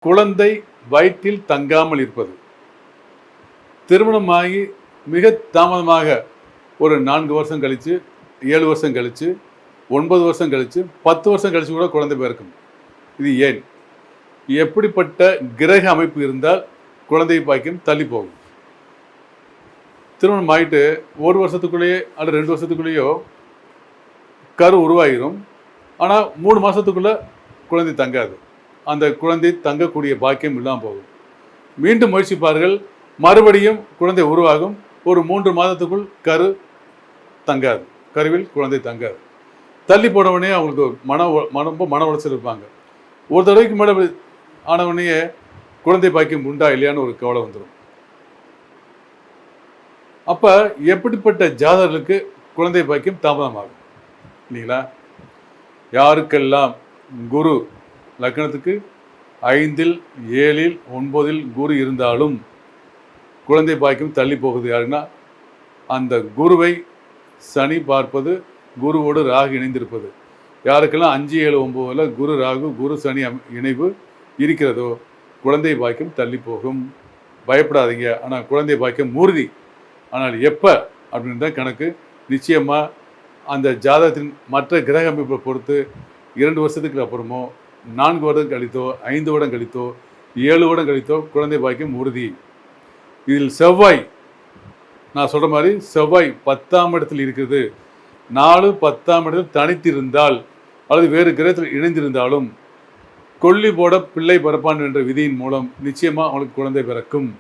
குழந்தை வயிற்றில் தங்காமல் இருப்பது. திருமணமாகி மிக தாமதமாக ஒரு 4 வருஷம் கழித்து, 7 வருஷம் கழித்து, 9 வருஷம் கழித்து, 10 வருஷம் கழித்து கூட குழந்தை பிறக்கும். இது ஏன்? எப்படிப்பட்ட கிரக அமைப்பு இருந்தால் குழந்தை பாக்கியம் தள்ளி போகும்? திருமணம் ஆகிட்டு 1 வருஷத்துக்குள்ளேயே அல்லது 2 வருஷத்துக்குள்ளேயோ கரு உருவாகிடும். ஆனால் 3 மாதத்துக்குள்ளே குழந்தை தங்காது. அந்த குழந்தை தங்கக்கூடிய பாக்கியம் இல்லாமல் போகும். மீண்டும் முயற்சிப்பார்கள், மறுபடியும் குழந்தை உருவாகும். ஒரு 3 மாதத்துக்குள் கரு தங்காது, கருவில் குழந்தை தங்காது. தள்ளி போனவனே அவங்களுக்கு ரொம்ப மன உளைச்சல் இருப்பாங்க. ஒரு தடவைக்கு மேலே ஆனவனே குழந்தை பாக்கியம் உண்டா இல்லையான்னு ஒரு கவலை வந்துடும். அப்போ எப்படிப்பட்ட ஜாதகர்களுக்கு குழந்தை பாக்கியம் தாமதமாகும் இல்லைங்களா? யாருக்கெல்லாம் குரு லக்னத்துக்கு 5ல் 7ல் 9ல் குரு இருந்தாலும் குழந்தை பாக்கியம் தள்ளி போகுது யாருன்னா, அந்த குருவை சனி பார்ப்பது, குருவோடு ராகு இணைந்திருப்பது. யாருக்கெல்லாம் 5, 7, 9ல் குரு ராகு குரு சனி இணைவு இருக்கிறதோ குழந்தை பாக்கியம் தள்ளி போகும். பயப்படாதீங்க. ஆனால் குழந்தை பாக்கியம் உறுதி. ஆனால் எப்போ அப்படின்னு தான் கணக்கு. நிச்சயமாக அந்த ஜாதகத்தின் மற்ற கிரக அமைப்பை பொறுத்து 2 வருஷத்துக்கு அப்புறமோ, 4 வருடம் கழித்தோ, 5 வருடம் கழித்தோ, 7 வருடம் கழித்தோ குழந்தை பாக்கியம் உறுதி. இதில் செவ்வாய், நான் சொல்கிற மாதிரி செவ்வாய் 10ஆம் இடத்தில் இருக்கிறது. 4, 10ஆம் இடத்தில் தனித்திருந்தால் அல்லது வேறு கிரகத்தில் இணைந்திருந்தாலும் கொல்லி போட பிள்ளை பிறப்பான் என்ற விதியின் மூலம் நிச்சயமாக அவனுக்கு குழந்தை பிறக்கும்.